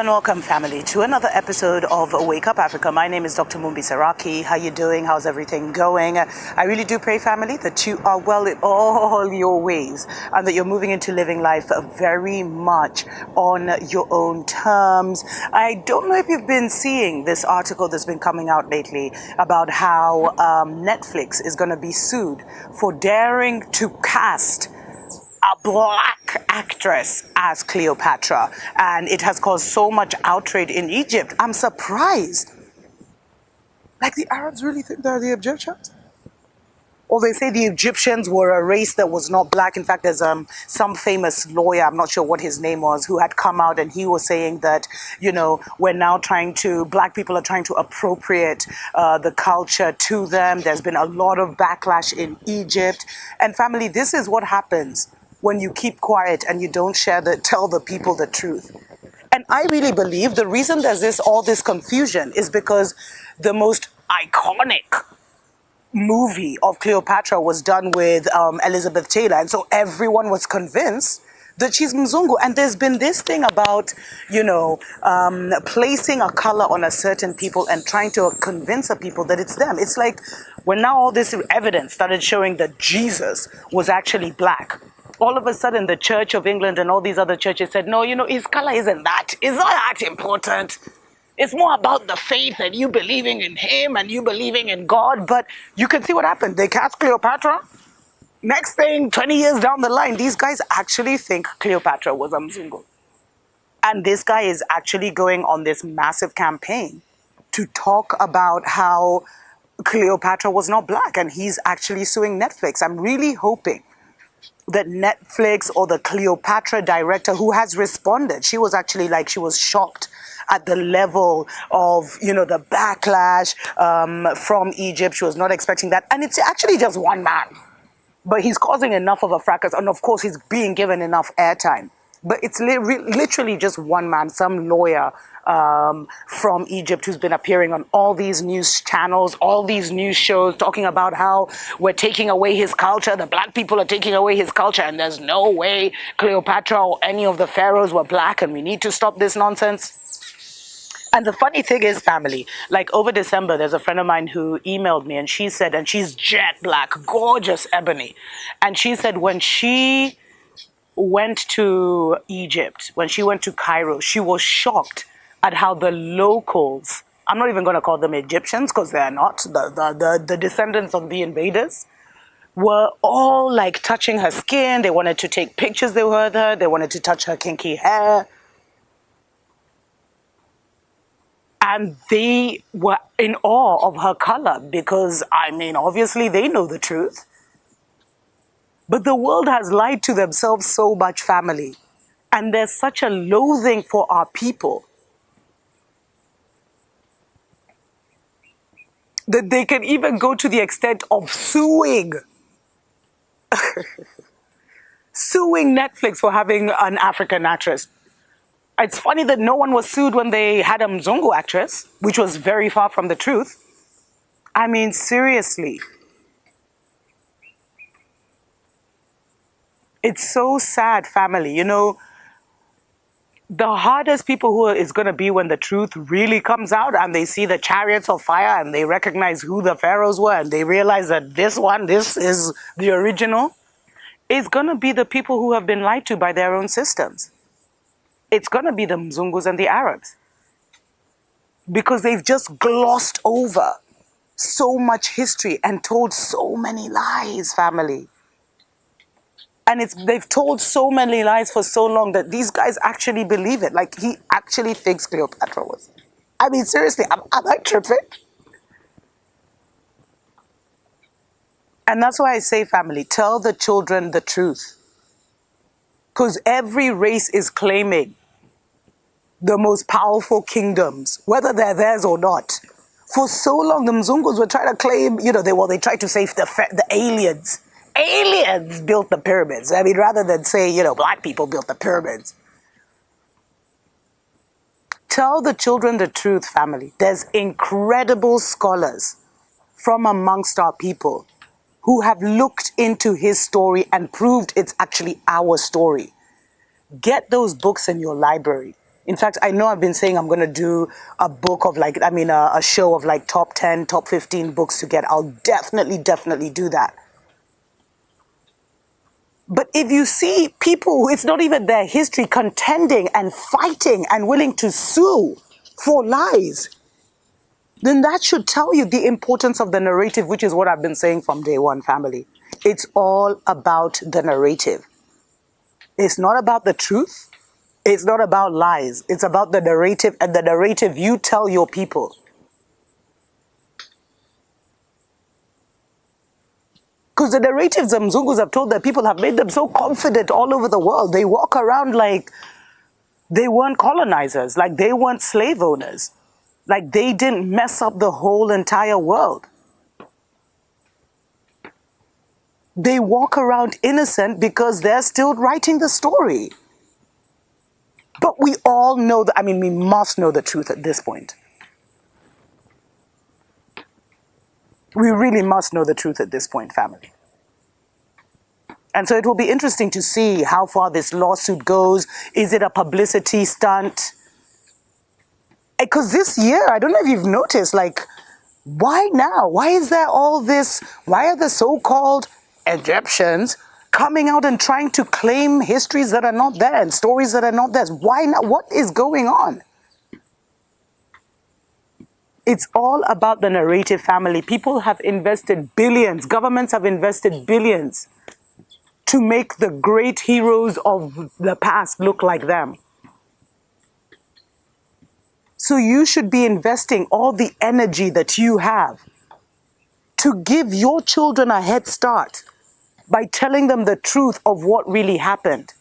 welcome, family, to another episode of Wake Up Africa. My name is Dr. Mumbi. How you doing? How's everything going? I really do pray, family, that you are well in all your ways and that you're moving into living life very much on your own terms. I don't know if you've been seeing this article that's been coming out lately about how Netflix is going to be sued for daring to cast a black actress as Cleopatra, and it has caused so much outrage in Egypt. I'm surprised. Like, the Arabs really think they're the Egyptians? Or they say the Egyptians were a race that was not black. In fact, there's some famous lawyer, I'm not sure what his name was, who had come out and he was saying that, we're now black people are trying to appropriate the culture to them. There's been a lot of backlash in Egypt. And family, this is what happens when you keep quiet and you don't tell the people the truth. And I really believe the reason there's all this confusion is because the most iconic movie of Cleopatra was done with Elizabeth Taylor. And so everyone was convinced that she's Mzungu. And there's been this thing about, placing a color on a certain people and trying to convince the people that it's them. It's like when now all this evidence started showing that Jesus was actually black, all of a sudden the Church of England and all these other churches said, no, his color it's not that important. It's more about the faith and you believing in him and you believing in God. But you can see what happened. They cast Cleopatra. Next thing, 20 years down the line, these guys actually think Cleopatra was a Mzungu. And this guy is actually going on this massive campaign to talk about how Cleopatra was not black. And he's actually suing Netflix. I'm really hoping that Netflix or the Cleopatra director who has responded, she was actually she was shocked at the level of, the backlash from Egypt. She was not expecting that. And it's actually just one man. But he's causing enough of a fracas. And of course, he's being given enough airtime. But it's literally just one man, some lawyer from Egypt who's been appearing on all these news channels, all these news shows, talking about how we're taking away his culture, the black people are taking away his culture, and there's no way Cleopatra or any of the pharaohs were black, and we need to stop this nonsense. And the funny thing is, family, over December, there's a friend of mine who emailed me and she said, and she's jet black, gorgeous ebony, and she said when she went to Egypt, when she went to Cairo, she was shocked at how the locals, I'm not even going to call them Egyptians because they're not, the descendants of the invaders, were all touching her skin. They wanted to take pictures with her. They wanted to touch her kinky hair. And they were in awe of her color because, obviously they know the truth. But the world has lied to themselves so much, family. And there's such a loathing for our people that they can even go to the extent of suing Netflix for having an African actress. It's funny that no one was sued when they had a Mzungu actress, which was very far from the truth. Seriously. It's so sad, family. The hardest people who is going to be when the truth really comes out and they see the chariots of fire and they recognize who the pharaohs were and they realize that this is the original, is going to be the people who have been lied to by their own systems. It's going to be the Mzungus and the Arabs. Because they've just glossed over so much history and told so many lies, family. And they've told so many lies for so long that these guys actually believe it. He actually thinks Cleopatra was. Seriously, am I tripping? And that's why I say, family, tell the children the truth. Because every race is claiming the most powerful kingdoms, whether they're theirs or not. For so long, the Mzungus were trying to claim, they tried to say the aliens. Aliens built the pyramids. Rather than say, black people built the pyramids. Tell the children the truth, family. There's incredible scholars from amongst our people who have looked into his story and proved it's actually our story. Get those books in your library. In fact, I know I've been saying I'm going to do a book of like, a show of like top 10, top 15 books to get. I'll definitely do that. But if you see people, it's not even their history, contending and fighting and willing to sue for lies, then that should tell you the importance of the narrative, which is what I've been saying from day one, family. It's all about the narrative. It's not about the truth. It's not about lies. It's about the narrative, and the narrative you tell your people. Because the narratives the Mzungus have told their people have made them so confident all over the world. They walk around like they weren't colonizers, like they weren't slave owners, like they didn't mess up the whole entire world. They walk around innocent because they're still writing the story. But we all know that, we must know the truth at this point. We really must know the truth at this point, family. And so it will be interesting to see how far this lawsuit goes. Is it a publicity stunt? Because this year, I don't know if you've noticed, like, why now? Why is there all this? Why are the so-called Egyptians coming out and trying to claim histories that are not there and stories that are not theirs? Why not? What is going on? It's all about the narrative, family. People have invested billions. Governments have invested billions to make the great heroes of the past look like them. So you should be investing all the energy that you have to give your children a head start by telling them the truth of what really happened.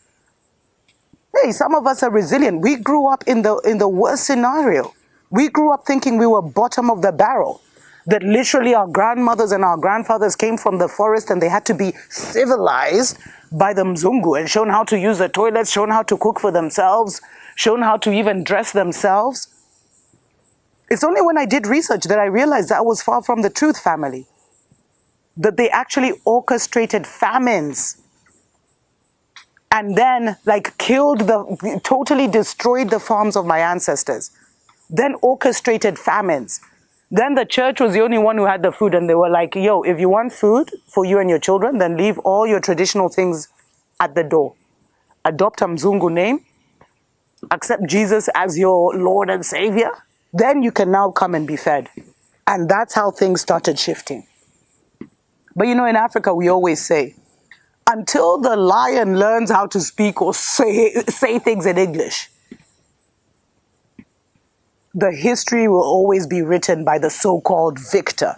Hey, some of us are resilient. We grew up in the worst scenario. We grew up thinking we were bottom of the barrel, that literally our grandmothers and our grandfathers came from the forest and they had to be civilized by the Mzungu and shown how to use the toilets, shown how to cook for themselves, shown how to even dress themselves. It's only when I did research that I realized that was far from the truth, family. That they actually orchestrated famines and then totally destroyed the farms of my ancestors. Then orchestrated famines. Then the church was the only one who had the food, and they were like, yo, if you want food for you and your children, then leave all your traditional things at the door. Adopt a Mzungu name, accept Jesus as your Lord and Savior, then you can now come and be fed. And that's how things started shifting. But in Africa, we always say, until the lion learns how to speak or say things in English, the history will always be written by the so-called victor,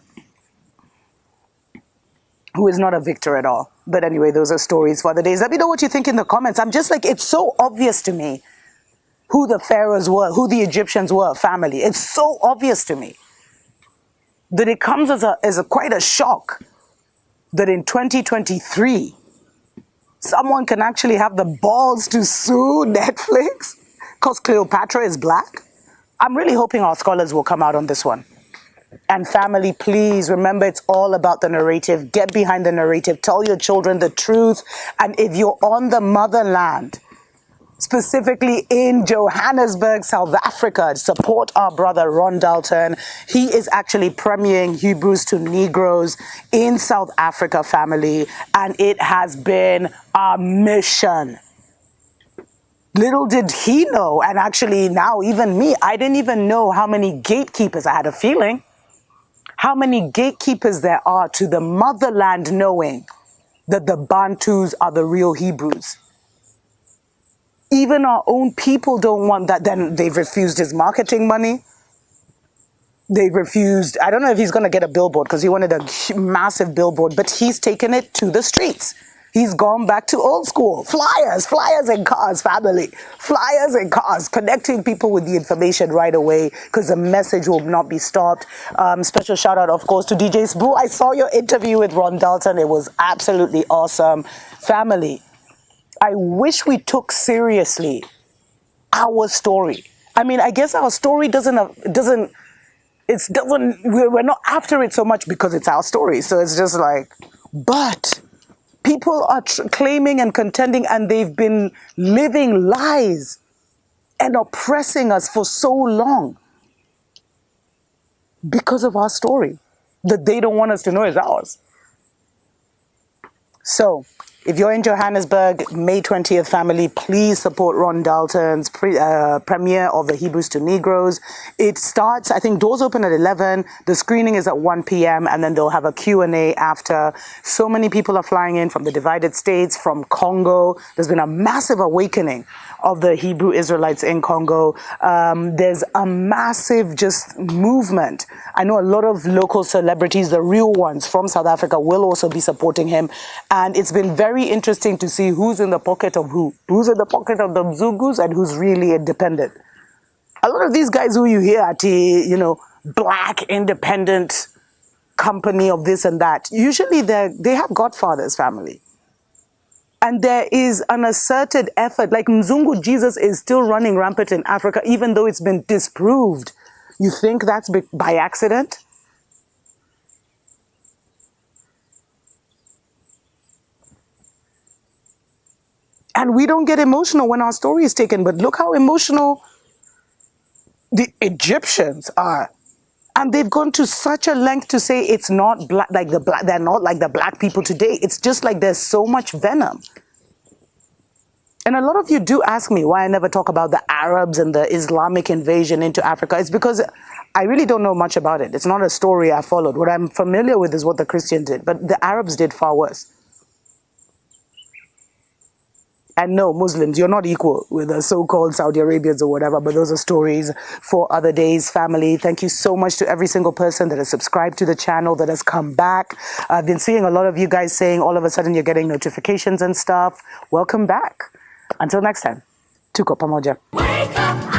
who is not a victor at all. But anyway, those are stories for other days. Let me know what you think in the comments. I'm just like, it's so obvious to me who the pharaohs were, who the Egyptians were, family. It's so obvious to me that it comes as quite a shock that in 2023, someone can actually have the balls to sue Netflix because Cleopatra is black. I'm really hoping our scholars will come out on this one. And family, please remember, it's all about the narrative. Get behind the narrative. Tell your children the truth. And if you're on the motherland, specifically in Johannesburg, South Africa, support our brother Ron Dalton. He is actually premiering Hebrews to Negroes in South Africa, family. And it has been a mission. Little did he know, and actually now even me, I didn't even know how many gatekeepers, I had a feeling, how many gatekeepers there are to the motherland knowing that the Bantus are the real Hebrews. Even our own people don't want that. Then they've refused his marketing money. They've refused, I don't know if he's going to get a billboard because he wanted a massive billboard, but he's taken it to the streets. He's gone back to old school. Flyers and cars, family. Flyers and cars, connecting people with the information right away because the message will not be stopped. Special shout out, of course, to DJ Spoo. I saw your interview with Ron Dalton. It was absolutely awesome. Family, I wish we took seriously our story. I guess our story we're not after it so much because it's our story. So it's just like, but people are claiming and contending, and they've been living lies and oppressing us for so long because of our story that they don't want us to know is ours. So, if you're in Johannesburg, May 20th family, please support Ron Dalton's premiere of the Hebrews to Negroes. It starts, I think doors open at 11. The screening is at 1 p.m. and then they'll have a Q&A after. So many people are flying in from the divided states, from Congo. There's been a massive awakening of the Hebrew Israelites in Congo. There's a massive just movement. I know a lot of local celebrities, the real ones from South Africa, will also be supporting him. And it's been very interesting to see who's in the pocket of who. Who's in the pocket of the Mzungus and who's really independent. A lot of these guys who you hear at the, black independent company of this and that, usually they have godfathers family. And there is an asserted effort, like Mzungu Jesus is still running rampant in Africa, even though it's been disproved. You think that's by accident? And we don't get emotional when our story is taken, but look how emotional the Egyptians are. And they've gone to such a length to say it's not black, they're not like the black people today. It's just like there's so much venom. And a lot of you do ask me why I never talk about the Arabs and the Islamic invasion into Africa. It's because I really don't know much about it. It's not a story I followed. What I'm familiar with is what the Christians did, but the Arabs did far worse. And no, Muslims, you're not equal with the so-called Saudi Arabians or whatever, but those are stories for other days. Family, thank you so much to every single person that has subscribed to the channel, that has come back. I've been seeing a lot of you guys saying all of a sudden you're getting notifications and stuff. Welcome back. Until next time, tuko pamoja. Wake up.